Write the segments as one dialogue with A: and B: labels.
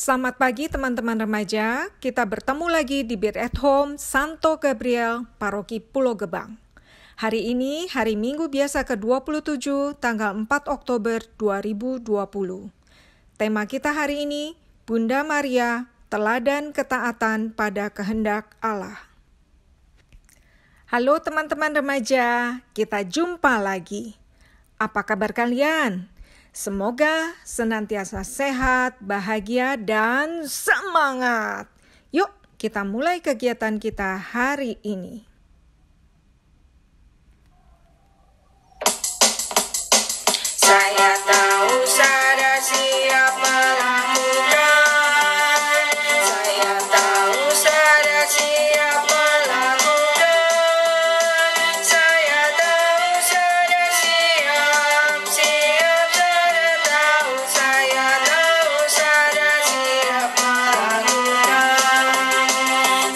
A: Selamat pagi teman-teman remaja, kita bertemu lagi di Beer at Home Santo Gabriel, Paroki Pulau Gebang. Hari ini hari Minggu biasa ke-27, tanggal 4 Oktober 2020. Tema kita hari ini, Bunda Maria, Teladan Ketaatan pada Kehendak Allah. Halo teman-teman remaja, kita jumpa lagi. Apa kabar kalian? Semoga senantiasa sehat, bahagia, dan semangat. Yuk, kita mulai kegiatan kita hari ini.
B: Saya tahu saya siap melakukan. Saya tahu saya siap melakukan. Saya tahu saya siap. Saya tahu saya siap melakukan.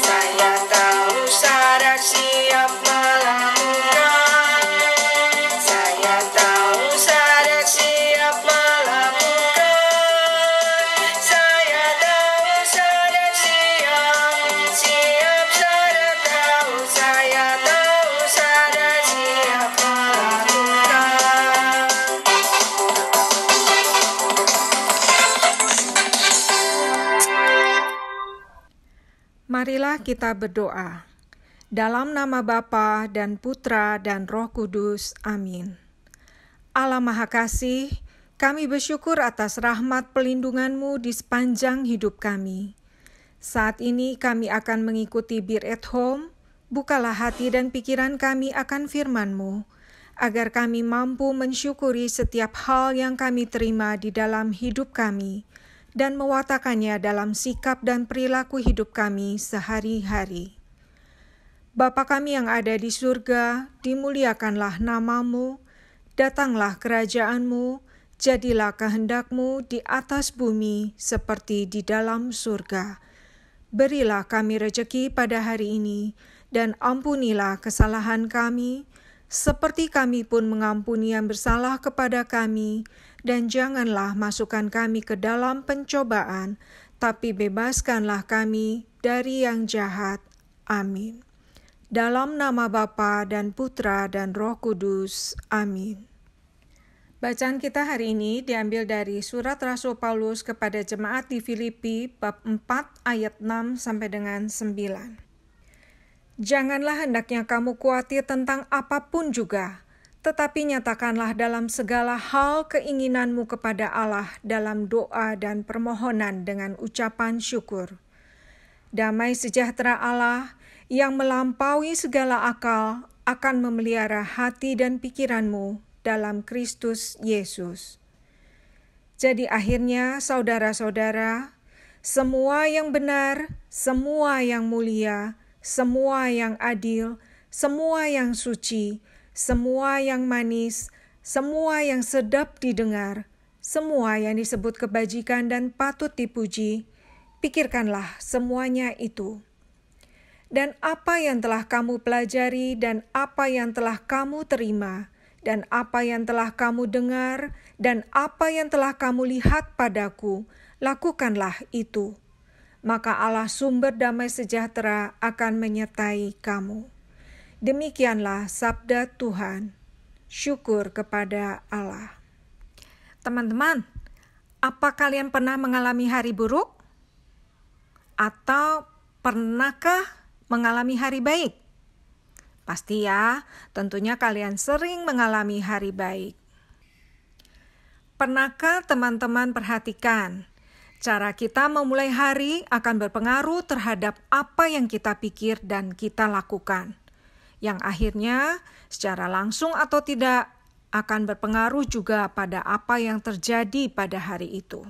B: Saya tahu saya siap melakukan. Saya tahu saya siap melakukan. Saya tahu saya siap. Saya tahu saya siap melakukan.
A: Marilah kita berdoa. Dalam nama Bapa dan Putra dan Roh Kudus. Amin. Allah Maha Kasih, kami bersyukur atas rahmat pelindungan-Mu di sepanjang hidup kami. Saat ini kami akan mengikuti Beer at Home. Bukalah hati dan pikiran kami akan firman-Mu, agar kami mampu mensyukuri setiap hal yang kami terima di dalam hidup kami, dan mewartakannya dalam sikap dan perilaku hidup kami sehari-hari. Bapa kami yang ada di surga, dimuliakanlah nama-Mu, datanglah kerajaan-Mu, jadilah kehendak-Mu di atas bumi seperti di dalam surga. Berilah kami rejeki pada hari ini, dan ampunilah kesalahan kami, seperti kami pun mengampuni yang bersalah kepada kami, dan janganlah masukkan kami ke dalam pencobaan, tapi bebaskanlah kami dari yang jahat. Amin. Dalam nama Bapa dan Putra dan Roh Kudus. Amin. Bacaan kita hari ini diambil dari surat Rasul Paulus kepada jemaat di Filipi bab 4 ayat 6 sampai dengan 9. Janganlah hendaknya kamu khawatir tentang apapun juga, tetapi nyatakanlah dalam segala hal keinginanmu kepada Allah dalam doa dan permohonan dengan ucapan syukur. Damai sejahtera Allah yang melampaui segala akal akan memelihara hati dan pikiranmu dalam Kristus Yesus. Jadi akhirnya saudara-saudara, semua yang benar, semua yang mulia, semua yang adil, semua yang suci, semua yang manis, semua yang sedap didengar, semua yang disebut kebajikan dan patut dipuji, pikirkanlah semuanya itu. Dan apa yang telah kamu pelajari, dan apa yang telah kamu terima, dan apa yang telah kamu dengar, dan apa yang telah kamu lihat padaku, lakukanlah itu. Maka Allah sumber damai sejahtera akan menyertai kamu. Demikianlah sabda Tuhan. Syukur kepada Allah. Teman-teman, apa kalian pernah mengalami hari buruk? Atau pernahkah mengalami hari baik? Pasti ya, tentunya kalian sering mengalami hari baik. Pernahkah teman-teman perhatikan, cara kita memulai hari akan berpengaruh terhadap apa yang kita pikir dan kita lakukan, yang akhirnya secara langsung atau tidak akan berpengaruh juga pada apa yang terjadi pada hari itu.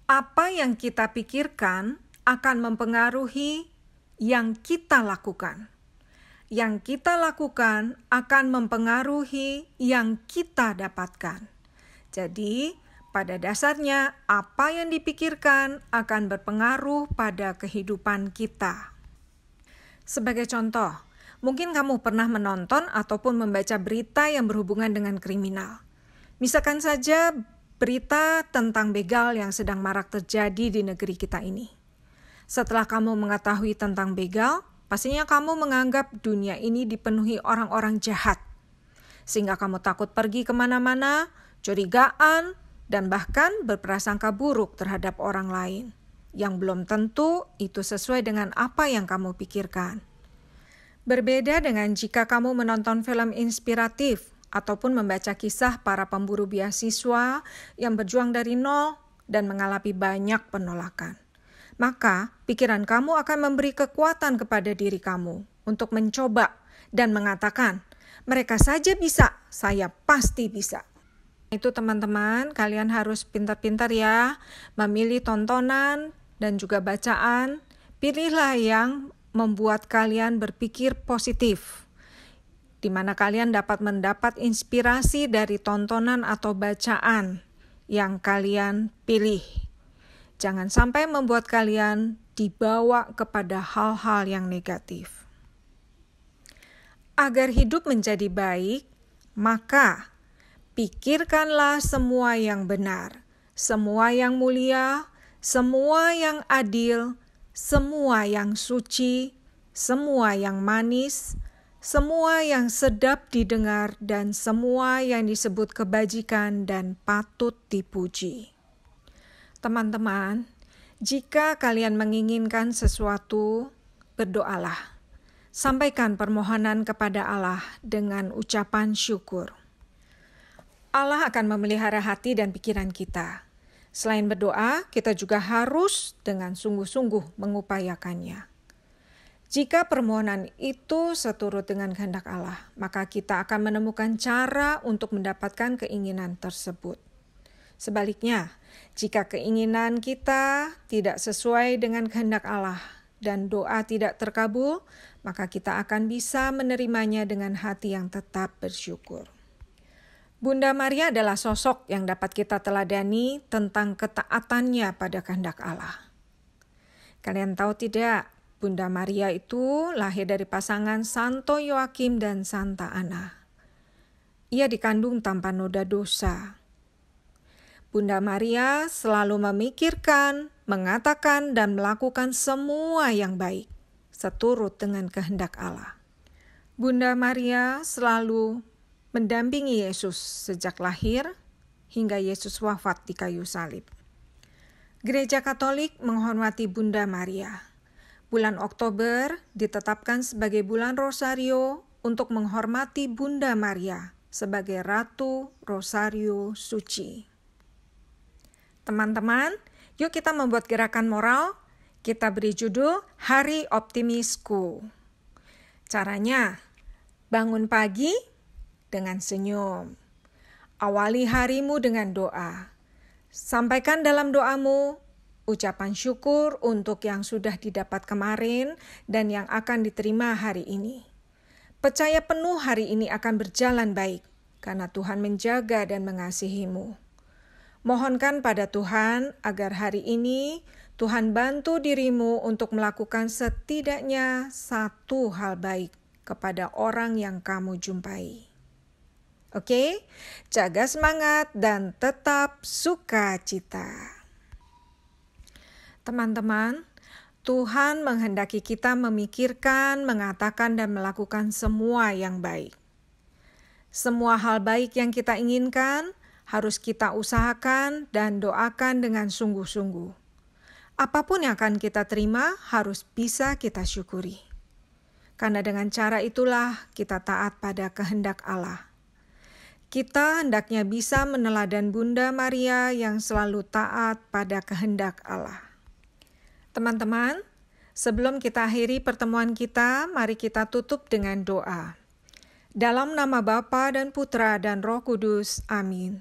A: Apa yang kita pikirkan akan mempengaruhi yang kita lakukan. Yang kita lakukan akan mempengaruhi yang kita dapatkan. Jadi, pada dasarnya, apa yang dipikirkan akan berpengaruh pada kehidupan kita. Sebagai contoh, mungkin kamu pernah menonton ataupun membaca berita yang berhubungan dengan kriminal. Misalkan saja berita tentang begal yang sedang marak terjadi di negeri kita ini. Setelah kamu mengetahui tentang begal, pastinya kamu menganggap dunia ini dipenuhi orang-orang jahat. Sehingga kamu takut pergi kemana-mana, curigaan, dan bahkan berprasangka buruk terhadap orang lain. Yang belum tentu itu sesuai dengan apa yang kamu pikirkan. Berbeda dengan jika kamu menonton film inspiratif ataupun membaca kisah para pemburu beasiswa yang berjuang dari nol dan mengalami banyak penolakan. Maka pikiran kamu akan memberi kekuatan kepada diri kamu untuk mencoba dan mengatakan, mereka saja bisa, saya pasti bisa. Itu teman-teman, kalian harus pintar-pintar ya, memilih tontonan dan juga bacaan. Pilihlah yang membuat kalian berpikir positif, di mana kalian dapat mendapat inspirasi dari tontonan atau bacaan yang kalian pilih. Jangan sampai membuat kalian dibawa kepada hal-hal yang negatif. Agar hidup menjadi baik, maka pikirkanlah semua yang benar, semua yang mulia, semua yang adil, semua yang suci, semua yang manis, semua yang sedap didengar, dan semua yang disebut kebajikan dan patut dipuji. Teman-teman, jika kalian menginginkan sesuatu, berdoalah. Sampaikan permohonan kepada Allah dengan ucapan syukur. Allah akan memelihara hati dan pikiran kita. Selain berdoa, kita juga harus dengan sungguh-sungguh mengupayakannya. Jika permohonan itu seturut dengan kehendak Allah, maka kita akan menemukan cara untuk mendapatkan keinginan tersebut. Sebaliknya, jika keinginan kita tidak sesuai dengan kehendak Allah dan doa tidak terkabul, maka kita akan bisa menerimanya dengan hati yang tetap bersyukur. Bunda Maria adalah sosok yang dapat kita teladani tentang ketaatannya pada kehendak Allah. Kalian tahu tidak? Bunda Maria itu lahir dari pasangan Santo Yoakim dan Santa Ana. Ia dikandung tanpa noda dosa. Bunda Maria selalu memikirkan, mengatakan, dan melakukan semua yang baik, seturut dengan kehendak Allah. Bunda Maria selalu mendampingi Yesus sejak lahir hingga Yesus wafat di kayu salib. Gereja Katolik menghormati Bunda Maria. Bulan Oktober ditetapkan sebagai bulan Rosario untuk menghormati Bunda Maria sebagai Ratu Rosario Suci. Teman-teman, yuk kita membuat gerakan moral. Kita beri judul Hari Optimisku. Caranya, bangun pagi dengan senyum. Awali harimu dengan doa. Sampaikan dalam doamu ucapan syukur untuk yang sudah didapat kemarin dan yang akan diterima hari ini. Percaya penuh hari ini akan berjalan baik, karena Tuhan menjaga dan mengasihimu. Mohonkan pada Tuhan agar hari ini Tuhan bantu dirimu untuk melakukan setidaknya satu hal baik kepada orang yang kamu jumpai. Oke, jaga semangat dan tetap sukacita. Teman-teman, Tuhan menghendaki kita memikirkan, mengatakan, dan melakukan semua yang baik. Semua hal baik yang kita inginkan harus kita usahakan dan doakan dengan sungguh-sungguh. Apapun yang akan kita terima harus bisa kita syukuri. Karena dengan cara itulah kita taat pada kehendak Allah. Kita hendaknya bisa meneladan Bunda Maria yang selalu taat pada kehendak Allah. Teman-teman, sebelum kita akhiri pertemuan kita, mari kita tutup dengan doa. Dalam nama Bapa dan Putra dan Roh Kudus, amin.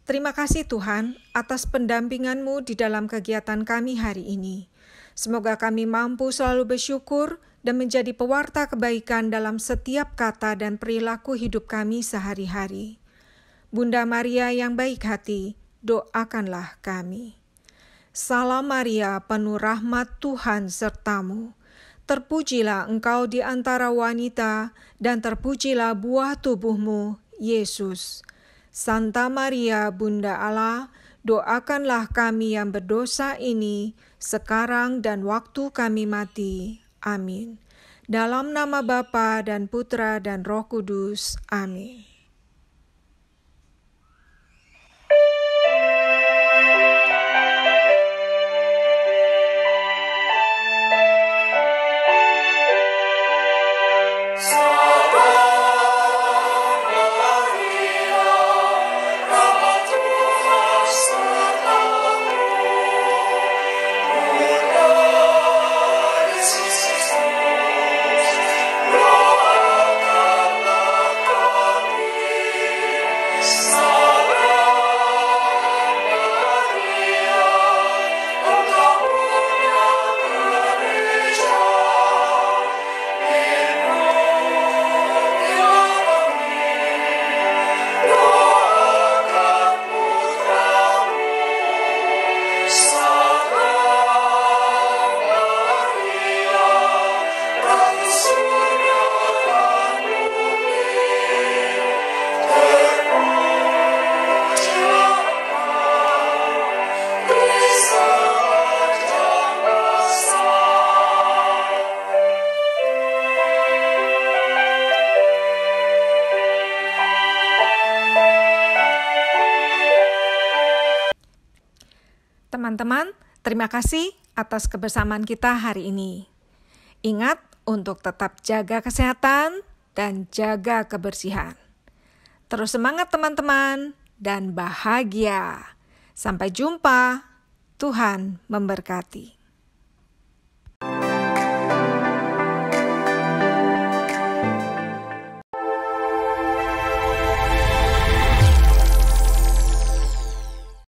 A: Terima kasih Tuhan atas pendampingan-Mu di dalam kegiatan kami hari ini. Semoga kami mampu selalu bersyukur dan menjadi pewarta kebaikan dalam setiap kata dan perilaku hidup kami sehari-hari. Bunda Maria yang baik hati, doakanlah kami. Salam Maria, penuh rahmat Tuhan sertamu. Terpujilah engkau di antara wanita, dan terpujilah buah tubuhmu, Yesus. Santa Maria, Bunda Allah, doakanlah kami yang berdosa ini, sekarang dan waktu kami mati. Amin. Dalam nama Bapa dan Putra dan Roh Kudus. Amin. Teman-teman, terima kasih atas kebersamaan kita hari ini. Ingat untuk tetap jaga kesehatan dan jaga kebersihan. Terus semangat teman-teman dan bahagia. Sampai jumpa. Tuhan memberkati.